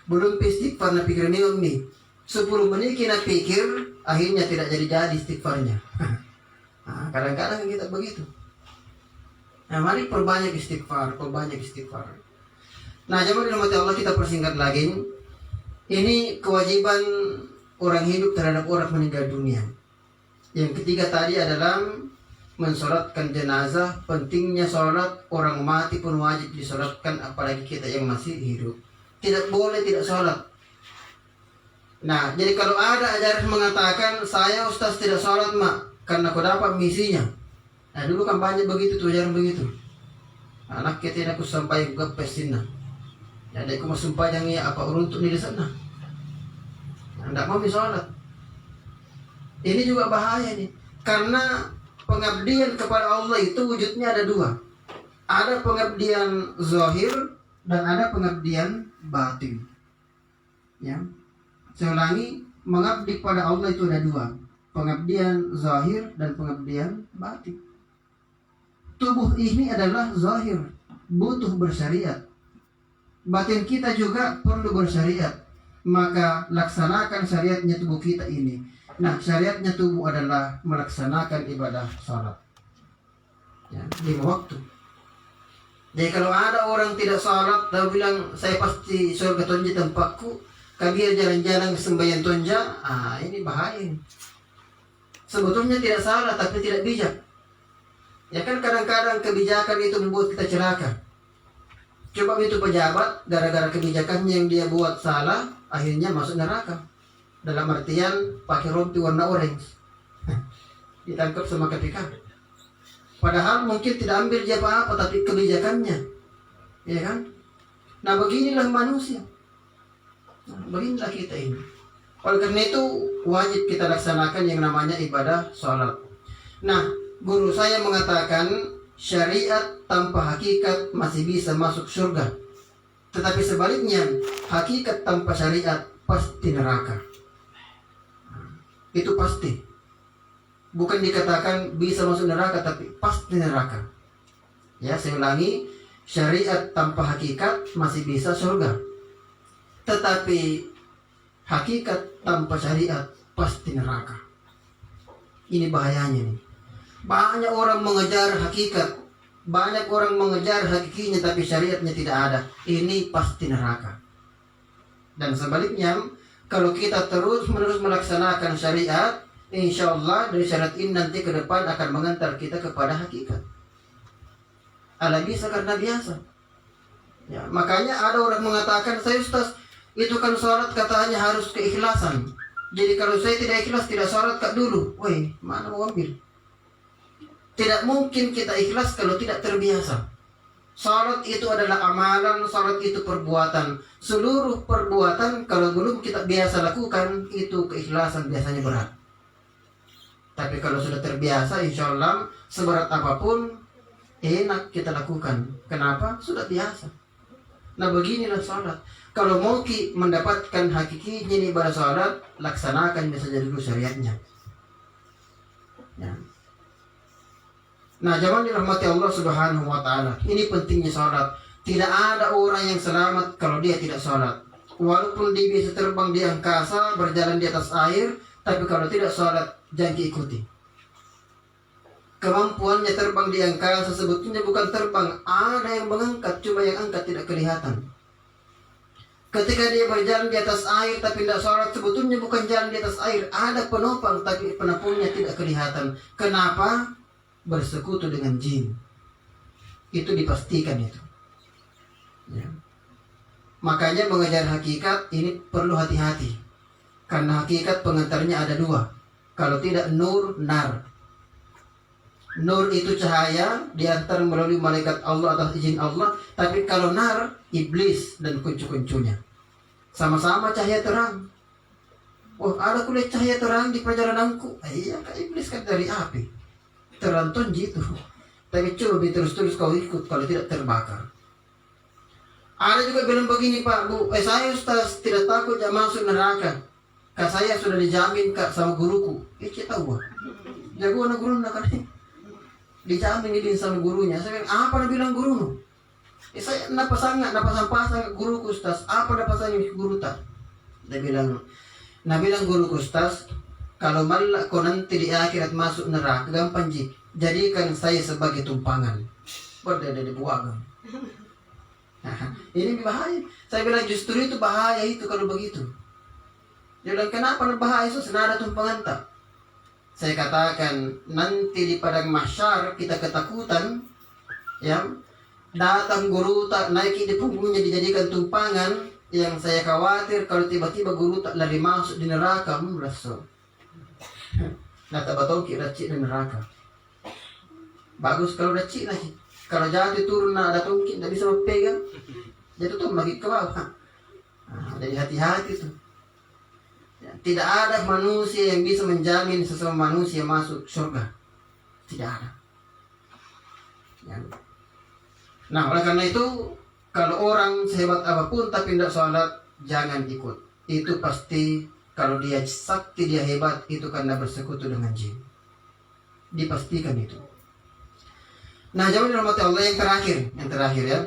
A: belum istighfar na pikir minum nih 10 menit kita pikir akhirnya tidak jadi istighfarnya. Nah, kadang-kadang kita begitu. Nah, mari perbanyak istighfar. Nah, jemaah dirahmati Allah, kita persingkat lagi. Ini kewajiban orang hidup terhadap orang meninggal dunia. Yang ketiga tadi adalah mensolatkan jenazah. Pentingnya solat, orang mati pun wajib disolatkan, apalagi kita yang masih hidup. Tidak boleh tidak solat. Nah, jadi kalau ada ajaran mengatakan saya Ustaz tidak solat mak karena kau dapat misinya. Nah, dulu kan banyak begitu tuh, ajaran begitu. Anak kita tidak sampai gepesina. Ya, dia aku sumpah yang ya apa uruntuk di sana. Tidak mau sholat. Ini juga bahaya nih, karena pengabdian kepada Allah itu wujudnya ada 2. Ada pengabdian zahir dan ada pengabdian batin. Ya, saya ulangi, mengabdi pada Allah itu ada 2. Pengabdian zahir dan pengabdian batin. Tubuh ini adalah zahir, butuh bersyariat. Batin kita juga perlu bersyariat. Maka laksanakan syariatnya tubuh kita ini. Nah, syariatnya tubuh adalah melaksanakan ibadah salat. Ya, 5 waktu. Jadi kalau ada orang tidak salat, dia bilang saya pasti surga tonja tempatku, kabir jalan-jalan sembahyang tonja, ini bahaya. Sebetulnya tidak salah tapi tidak bijak. Ya kan kadang-kadang kebijakan itu membuat kita celaka. Coba itu pejabat, gara-gara kebijakannya yang dia buat salah, akhirnya masuk neraka. Dalam artian pakai rompi warna orange. Ditangkap sama KPK. Padahal mungkin tidak ambil dia apa-apa, tapi kebijakannya. Ya kan? Nah, beginilah manusia. Nah, beginilah kita ini. Oleh karena itu wajib kita laksanakan yang namanya ibadah sholat. Nah, guru saya mengatakan syariat tanpa hakikat masih bisa masuk surga. Tetapi sebaliknya, hakikat tanpa syariat pasti neraka. Itu pasti. Bukan dikatakan bisa masuk neraka, tapi pasti neraka. Ya, saya ulangi, syariat tanpa hakikat masih bisa surga. Tetapi hakikat tanpa syariat pasti neraka. Ini bahayanya nih. Banyak orang mengejar hakikat, banyak orang mengejar hakikinya, tapi syariatnya tidak ada. Ini pasti neraka. Dan sebaliknya, kalau kita terus-menerus melaksanakan syariat, insya Allah dari syariat ini nanti ke depan akan mengantar kita kepada hakikat. Ala bisa karena biasa. Ya, makanya ada orang mengatakan, saya Ustaz, itu kan sholat katanya harus keikhlasan. Jadi kalau saya tidak ikhlas, tidak sholat kak dulu. Woi, mana mau ambil? Tidak mungkin kita ikhlas kalau tidak terbiasa. Sholat itu adalah amalan, sholat itu perbuatan. Seluruh perbuatan kalau belum kita biasa lakukan, itu keikhlasan biasanya berat. Tapi kalau sudah terbiasa, insya Allah seberat apapun enak kita lakukan. Kenapa? Sudah biasa. Nah beginilah sholat. Kalau mau mendapatkan hakikinya nih pada sholat, laksanakan saja dulu syariatnya. Ya. Nah, jangan dirahmati Allah Subhanahu wa Ta'ala. Ini pentingnya sholat. Tidak ada orang yang selamat kalau dia tidak sholat. Walaupun dia bisa terbang di angkasa, berjalan di atas air, tapi kalau tidak sholat, jangan diikuti. Kemampuannya terbang di angkasa sebetulnya bukan terbang. Ada yang mengangkat, cuma yang angkat tidak kelihatan. Ketika dia berjalan di atas air tapi tidak sholat, sebetulnya bukan jalan di atas air. Ada penopang tapi penopangnya tidak kelihatan. Kenapa? Bersekutu dengan jin. Itu dipastikan itu. Ya. Makanya mengejar hakikat ini perlu hati-hati. Karena hakikat pengantarnya ada dua. Kalau tidak nur, nar. Nur itu cahaya diantar melalui malaikat Allah atas izin Allah. Tapi kalau nar, iblis dan kuncu-kuncunya. Sama-sama cahaya terang. Oh, ada kuliah cahaya terang di perjalananku. Iya, Kak, iblis kan dari api. Terantun gitu. Tapi coba terus-terus kau ikut, kalau tidak terbakar. Ada juga bilang begini, Pak, Bu, saya Ustaz tidak takut ya masuk neraka. Kak, saya sudah dijamin Kak sama guruku. Kita tahu, jago anak guru nak kan? Dijamin ini sama gurunya. Saya bilang, apa nak bilang guru? Saya nak pasang guruku Ustaz. Apa nak pasang guru tak? Dia bilang, guruku Ustaz, kalau malah kau nanti di akhirat masuk neraka, gampang ji. Jadikan saya sebagai tumpangan. Berdada di buang. Ini bahaya. Saya bilang justru itu bahaya itu kalau begitu. Dia bilang kenapa bahaya itu? Senada tumpangan tak? Saya katakan nanti di padang mahsyar kita ketakutan, ya datang guru tak naiki di punggungnya dijadikan tumpangan. Yang saya khawatir kalau tiba-tiba guru tak lari masuk di neraka, merasa. Nah tak batong kira cik di neraka. Bagus kalau udah cik lagi. Kalau jatuh turun nak ada tongki tak bisa pegang. Jatuh tuh lagi ke bawah. Jadi hati-hati tuh. Ya, tidak ada manusia yang bisa menjamin sesama manusia masuk surga. Tidak ada. Ya. Nah oleh karena itu, kalau orang sehebat apapun tapi tidak sholat, jangan ikut. Itu pasti kalau dia sakti, dia hebat, itu karena bersekutu dengan jin. Dipastikan itu. Nah, jangan dirahmati Allah, yang terakhir ya.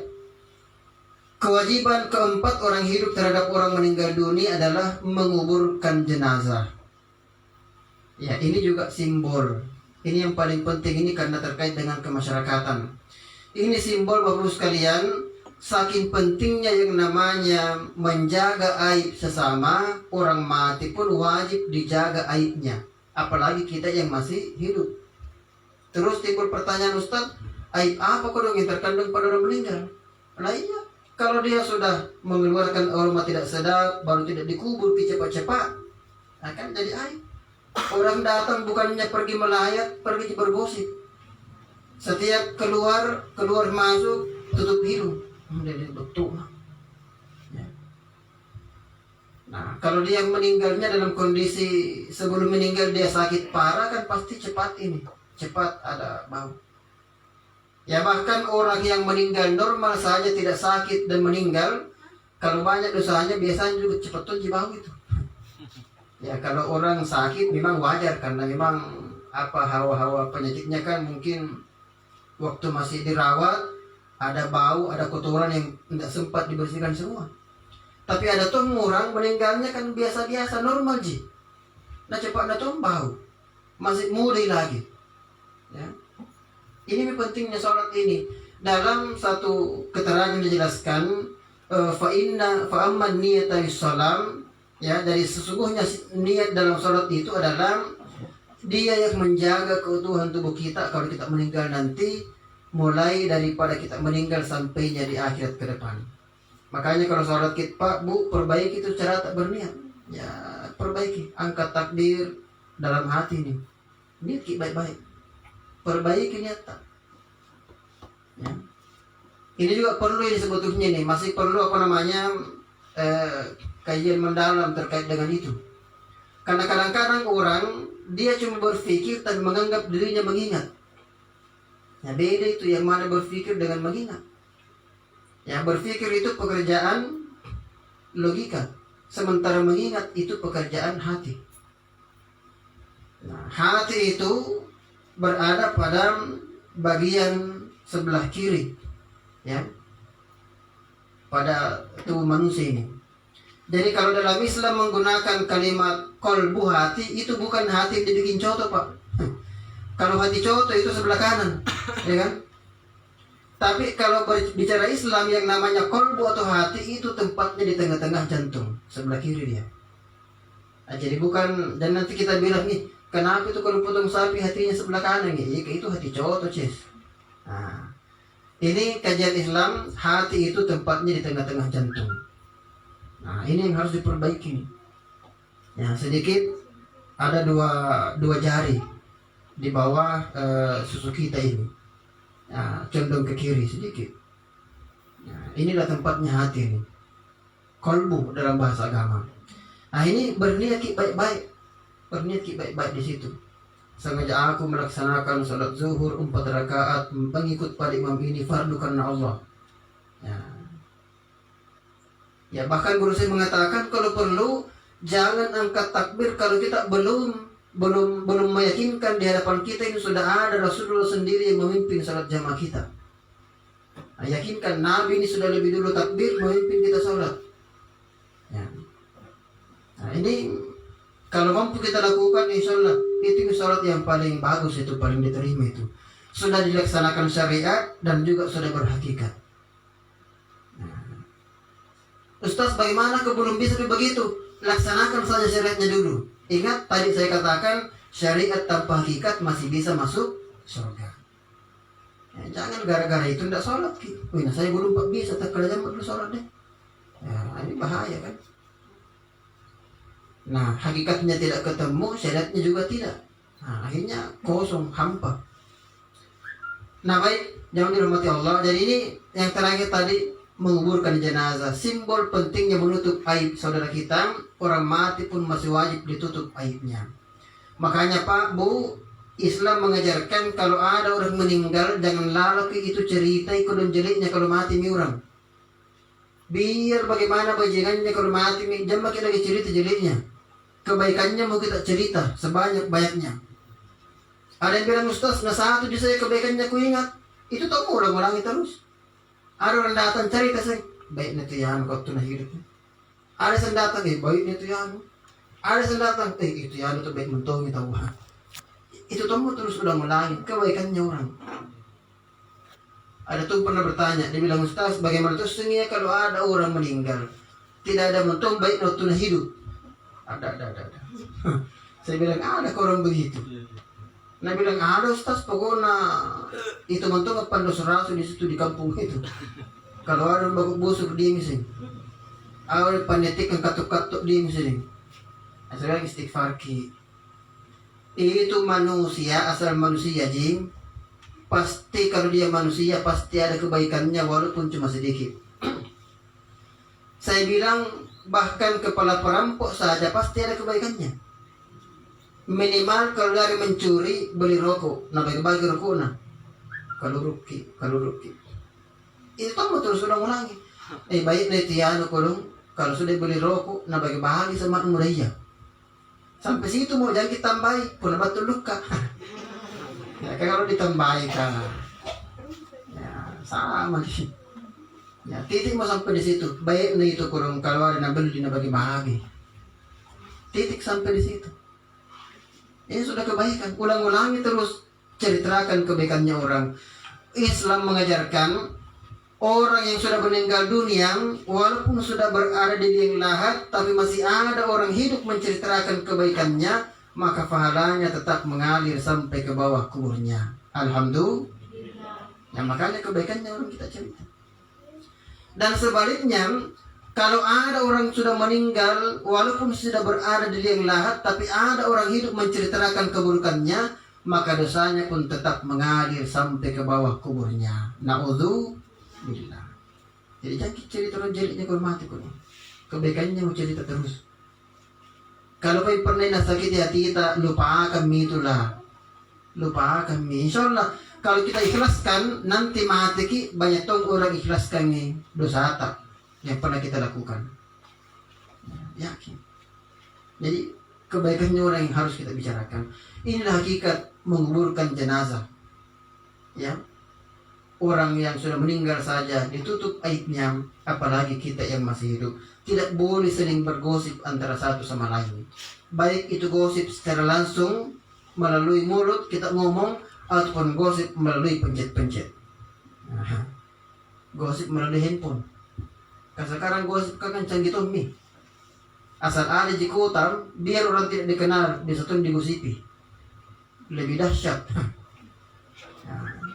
A: Kewajiban keempat orang hidup terhadap orang meninggal dunia adalah menguburkan jenazah. Ya, ini juga simbol. Ini yang paling penting ini karena terkait dengan kemasyarakatan. Ini simbol Bapak sekalian. Saking pentingnya yang namanya menjaga aib sesama, orang mati pun wajib dijaga aibnya. Apalagi kita yang masih hidup. Terus timbul pertanyaan, Ustaz, aib apa kok dong yang terkandung pada orang meninggal? Nah iya, kalau dia sudah mengeluarkan aroma tidak sedap, baru tidak dikubur cepat-cepat, akan jadi aib. Orang datang bukannya pergi melayat, pergi bergosip. Setiap keluar masuk, tutup hidung. Betul. Ya. Nah, kalau dia meninggalnya dalam kondisi sebelum meninggal dia sakit parah, kan pasti cepat ada bau. Ya bahkan orang yang meninggal normal saja tidak sakit dan meninggal, kalau banyak dosanya biasanya juga cepat tuh bau itu. Ya kalau orang sakit memang wajar karena memang apa hawa-hawa penyakitnya kan mungkin waktu masih dirawat ada bau, ada kotoran yang tidak sempat dibersihkan semua. Tapi ada tuh orang meninggalnya kan biasa-biasa normal ji. Nah cepat tuh bau, masih muda lagi. Ya. Ini pentingnya sholat ini. Dalam satu keterangan dijelaskan, fa'amman niyata salam, ya, dari sesungguhnya niat dalam sholat itu adalah dia yang menjaga keutuhan tubuh kita kalau kita meninggal nanti, mulai daripada kita meninggal sampainya di akhirat ke depan. Makanya kalau sholat kita, Pak, Bu, perbaiki itu cara tak berniat. Ya, perbaiki, angkat takbir dalam hati nih. Niat baik-baik. Perbaiki niat tak. Ya. Ini juga perlu ini sebetulnya nih, masih perlu kajian mendalam terkait dengan itu. Karena kadang-kadang orang dia cuma berpikir dan menganggap dirinya mengingat. Ya beda itu yang mana berpikir dengan mengingat. Ya berpikir itu pekerjaan logika, sementara mengingat itu pekerjaan hati. Nah, hati itu berada pada bagian sebelah kiri, ya, pada tubuh manusia ini. Jadi kalau dalam Islam menggunakan kalimat kolbu hati, itu bukan hati yang dibikin contoh, Pak. Kalau hati contoh itu sebelah kanan, ya kan? Tapi kalau bicara Islam yang namanya kolbu atau hati itu tempatnya di tengah-tengah jantung, sebelah kiri dia. Nah, jadi bukan, dan nanti kita bilang nih, kenapa itu kalau potong sapi hatinya sebelah kanan nih? Ya, itu hati contoh, Cis. Nah, ini kajian Islam, hati itu tempatnya di tengah-tengah jantung. Nah, ini yang harus diperbaiki. Ya, sedikit ada dua jari di bawah susu kita ini. Nah, condong ke kiri sedikit. Nah, inilah tempatnya hati ini. Kolbu dalam bahasa agama. Nah, ini berniat baik-baik. Berniat baik-baik di situ. Sengaja aku melaksanakan salat zuhur 4 rakaat mengikut pada imam ini fardu karena Allah. Ya bahkan guru saya mengatakan kalau perlu jangan angkat takbir kalau kita belum meyakinkan di hadapan kita ini sudah ada Rasulullah sendiri yang memimpin salat jamaah kita. Nah, yakinkan Nabi ini sudah lebih dulu takbir memimpin kita salat. Ya. Nah, ini kalau mampu kita lakukan, insya Allah itu salat yang paling bagus, itu paling diterima itu. Sudah dilaksanakan syariat dan juga sudah berhakikat. Ustaz, bagaimana kau belum bisa begitu? Laksanakan saja syariatnya dulu. Ingat tadi saya katakan syariat tanpa hakikat masih bisa masuk surga. Ya, jangan gara-gara itu tidak sholat. Nah, saya belum bisa, tak kerja dulu sholat deh. Ya, ini bahaya kan? Nah, hakikatnya tidak ketemu, syariatnya juga tidak. Nah, akhirnya kosong, hampa. Nah, baik, jangan dirahmati Allah. Jadi ini yang terakhir tadi, menguburkan jenazah, simbol pentingnya menutup aib saudara kita. Orang mati pun masih wajib ditutup aibnya. Makanya Pak, Bu, Islam mengajarkan kalau ada orang meninggal jangan lalu itu cerita ikut jeleknya kalau mati mi orang. Biar bagaimana bajingannya kalau mati mi, jangan makin lagi cerita jeleknya. Kebaikannya mau kita cerita sebanyak-banyaknya. Ada yang bilang, Ustaz, nah satu di saya kebaikannya ku ingat. Itu tahu orang-orang terus. Ada orang datang cerita saya, baik itu yang kau tunai hidupnya. Ada yang datang, baik itu yang. Ada yang datang, itu yang itu baik mentong kita wah. Itu tamu terus udah mulai kebaikannya orang. Ada tuh pernah bertanya, dia bilang, Ustaz, bagaimana tuh sesungguhnya kalau ada orang meninggal, tidak ada mentong baik no tunai hidup. Ada. Saya bilang, ada kau orang begitu. Nah bilang ada Ustaz, pokoknya itu mentong apa dosa rasu di situ di kampung itu. Kalau ada bakuk busuk dia misi. Awal panetik yang katuk-katuk dia misi. Asal istighfar ki. Itu manusia, asal manusia jing. Pasti kalau dia manusia pasti ada kebaikannya walaupun cuma sedikit. Saya bilang bahkan kepala perampok saja pasti ada kebaikannya. Minimal kalau dari mencuri beli rokok, nah bagi-bagi rokoknya. Kalau ruki. Itu kan betul sudah ulangi. Baik netiano kalau sudah beli rokok, nah bagi-bagi sama muraya. Sampai situ mau jangan kita tambahi, pun betul luka. Ya, kalau ditambahi kan, ya sama sih. Ya, titik mau sampai di situ. Baik nih itu kurang kalau ada beli dina bagi bahagi. Titik sampai di situ. Ini sudah kebaikan. Ulang-ulangi terus ceritakan kebaikannya orang. Islam mengajarkan orang yang sudah meninggal dunia, walaupun sudah berada di liang lahat, tapi masih ada orang hidup menceritakan kebaikannya, maka pahalanya tetap mengalir sampai ke bawah kuburnya. Alhamdulillah. Ya, makanya kebaikannya orang kita cerita. Dan sebaliknya, kalau ada orang sudah meninggal, walaupun sudah berada di liang lahat, tapi ada orang hidup menceritakan keburukannya, maka dosanya pun tetap mengalir sampai ke bawah kuburnya. Na'udzubillah. Jadi jangan cerita orang jeleknya kalau mati pun. Kebaikannya mau cerita terus. Kalau kau pernah sakit hati kita, lupakan itulah. Lupakan insya Allah. Kalau kita ikhlaskan, nanti mati ki banyak tong orang ikhlaskan nih dosa tak yang pernah kita lakukan. Yakin. Jadi kebaikannya orang yang harus kita bicarakan. Inilah hakikat menguburkan jenazah. Ya, orang yang sudah meninggal saja ditutup aibnya, apalagi kita yang masih hidup. Tidak boleh saling bergosip antara satu sama lain. Baik itu gosip secara langsung melalui mulut kita ngomong, ataupun gosip melalui pencet-pencet. Gosip melalui handphone. Sekarang gosip kan canggih tuh nih. Asal ada di kota, biar orang tidak dikenal, disatuin digosipi. Lebih dahsyat.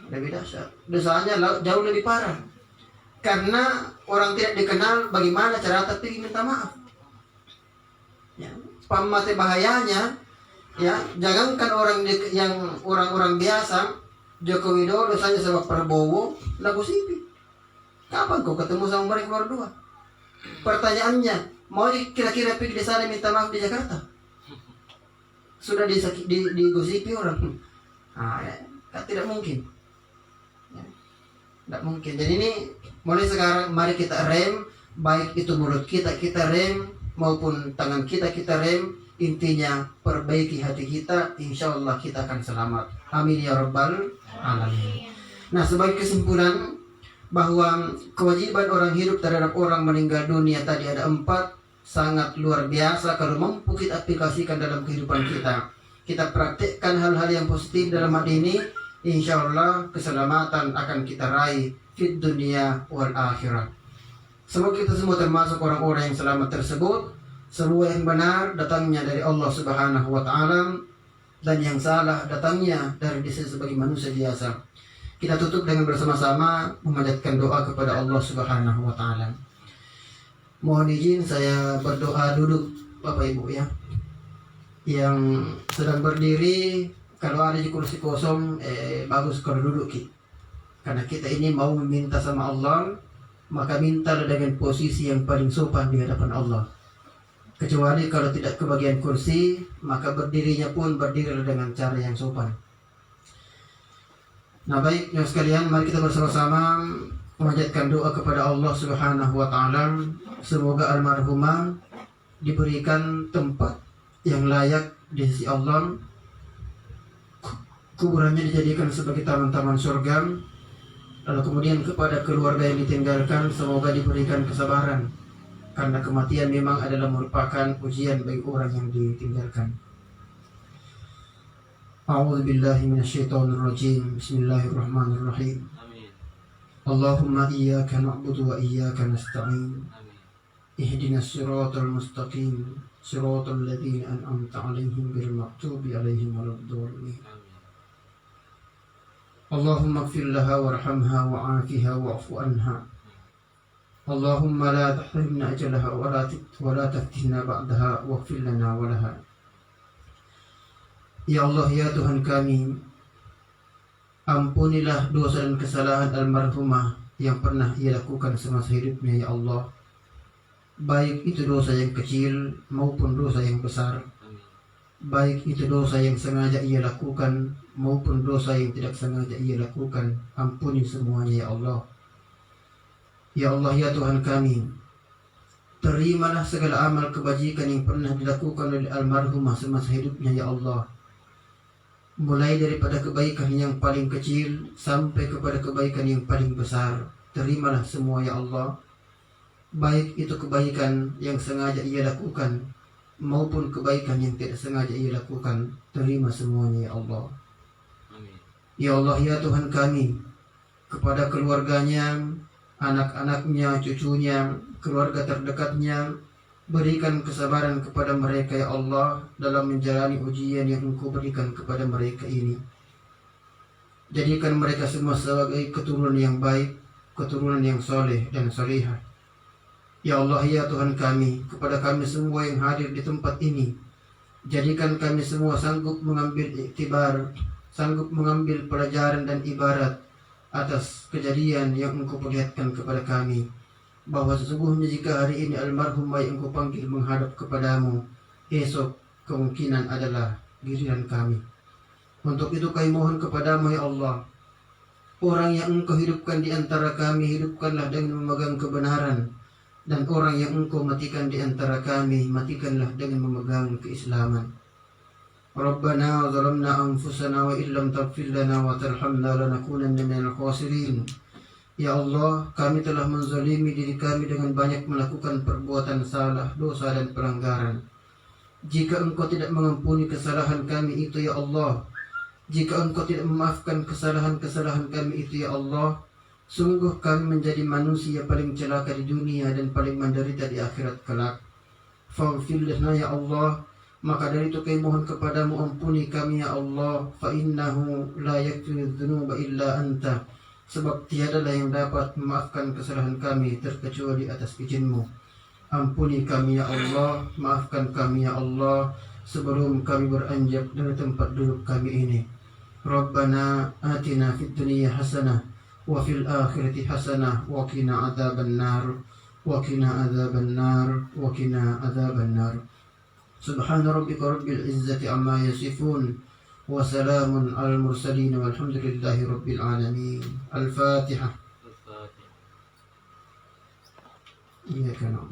A: Lebih dahsyat. Dosanya jauh lebih parah. Karena orang tidak dikenal, bagaimana cara tapi minta maaf. Ya, pamate bahayanya. Ya, jangankan yang orang-orang biasa, Joko Widodo saja sama Prabowo, lagu sipi. Kapan kau ketemu sama mereka berdua? Pertanyaannya, mau kira-kira pergi di sana minta maaf di Jakarta? Sudah digosipi orang. Ya, tidak mungkin. Ya, tidak mungkin. Jadi ini mulai sekarang mari kita rem, baik itu mulut kita rem maupun tangan kita rem. Intinya perbaiki hati kita, insya Allah kita akan selamat. Amin ya rabbal alamin. Nah, sebagai kesimpulan bahwa kewajiban orang hidup terhadap orang meninggal dunia tadi ada 4, sangat luar biasa. Kalau mampu kita aplikasikan dalam kehidupan kita praktikkan hal-hal yang positif dalam hal ini, insya Allah keselamatan akan kita raih di dunia wal akhirat. Semoga kita semua termasuk orang-orang yang selamat tersebut. Semua yang benar datangnya dari Allah Subhanahu wa Ta'ala, dan yang salah datangnya dari diri sebagai manusia biasa. Kita tutup dengan bersama-sama memanjatkan doa kepada Allah Subhanahu wa Ta'ala. Mohon izin saya berdoa duduk Bapak Ibu ya. Yang sedang berdiri, kalau ada di kursi kosong, bagus kalau duduk ki. Karena kita ini mau meminta sama Allah, maka mintalah dengan posisi yang paling sopan di hadapan Allah. Kecuali kalau tidak kebagian kursi, maka berdirinya pun berdirilah dengan cara yang sopan. Nah baik, yang sekalian, mari kita bersama-sama memanjatkan doa kepada Allah Subhanahu wa Ta'ala. Semoga almarhumah diberikan tempat yang layak di sisi Allah, kuburannya dijadikan sebagai taman-taman surga. Lalu kemudian kepada keluarga yang ditinggalkan, semoga diberikan kesabaran, karena kematian memang adalah merupakan ujian bagi orang yang ditinggalkan. A'udzu billahi minasyaitonir rajim. Bismillahirrahmanirrahim. Amin. Allahumma iyyaka na'budu wa iyyaka nasta'in. Ihdinas siratal mustaqim. Siratal ladzina an'amta 'alaihim ghairil maghdubi 'alaihim waladdallin. Allahumma ighfir laha warhamha wa'afiha wa'fu anha. Allahumma la tahrimna ajalaha wa la taftinna ba'daha waghfir lana wa laha. Ya Allah, ya Tuhan kami, ampunilah dosa dan kesalahan almarhumah yang pernah ia lakukan semasa hidupnya ya Allah. Baik itu dosa yang kecil maupun dosa yang besar. Baik itu dosa yang sengaja ia lakukan maupun dosa yang tidak sengaja ia lakukan. Ampuni semuanya ya Allah. Ya Allah, ya Tuhan kami, terimalah segala amal kebajikan yang pernah dilakukan oleh almarhumah semasa hidupnya ya Allah. mulai daripada kebaikan yang paling kecil sampai kepada kebaikan yang paling besar. Terimalah semua ya Allah, baik itu kebaikan yang sengaja ia lakukan maupun kebaikan yang tidak sengaja ia lakukan. Terima semuanya ya Allah.
B: Amin.
A: Ya Allah ya Tuhan kami, kepada keluarganya, anak-anaknya, cucunya, keluarga terdekatnya, berikan kesabaran kepada mereka ya Allah dalam menjalani ujian yang Engkau berikan kepada mereka ini. Jadikan mereka semua sebagai keturunan yang baik, keturunan yang soleh dan solehah. Ya Allah ya Tuhan kami, kepada kami semua yang hadir di tempat ini, jadikan kami semua sanggup mengambil iktibar, sanggup mengambil pelajaran dan ibarat atas kejadian yang Engkau perlihatkan kepada kami, bahwa sesungguhnya jika hari ini almarhum yang Engkau panggil menghadap kepadamu, esok kemungkinan adalah giliran kami. Untuk itu kami mohon kepadamu ya Allah, orang yang Engkau hidupkan di antara kami, hidupkanlah dengan memegang kebenaran, dan orang yang Engkau matikan di antara kami, matikanlah dengan memegang keislaman. Rabbana zalamna anfusana wa illam taghfir lana wa tarhamna lanakunanna minal khasirin. Ya Allah, kami telah menzalimi diri kami dengan banyak melakukan perbuatan salah, dosa dan pelanggaran. Jika Engkau tidak mengampuni kesalahan kami itu ya Allah, jika Engkau tidak memaafkan kesalahan-kesalahan kami itu ya Allah, sungguh kami menjadi manusia paling celaka di dunia dan paling menderita di akhirat kelak. Faghfir lana ya Allah, maka dari itu kami mohon kepadamu, ampuni kami ya Allah, fa innahu la yaghfiru dzunuba illa anta. Sebab tiadalah yang dapat memaafkan kesalahan kami terkecuali atas izin-Mu. Ampuni kami ya Allah, maafkan kami ya Allah sebelum kami beranjak dari tempat duduk kami ini. Rabbana atina fid dunya hasanah wa fil akhirati hasanah wa qina adzaban nar wa qina adzaban nar wa qina adzaban nar. Subhana rabbika rabbil izzati amma yasifun wa salamun alal mursalin walhamdulillahi rabbil alamin. Al-Fatihah.
B: Al-Fatihah.
A: Iya kan.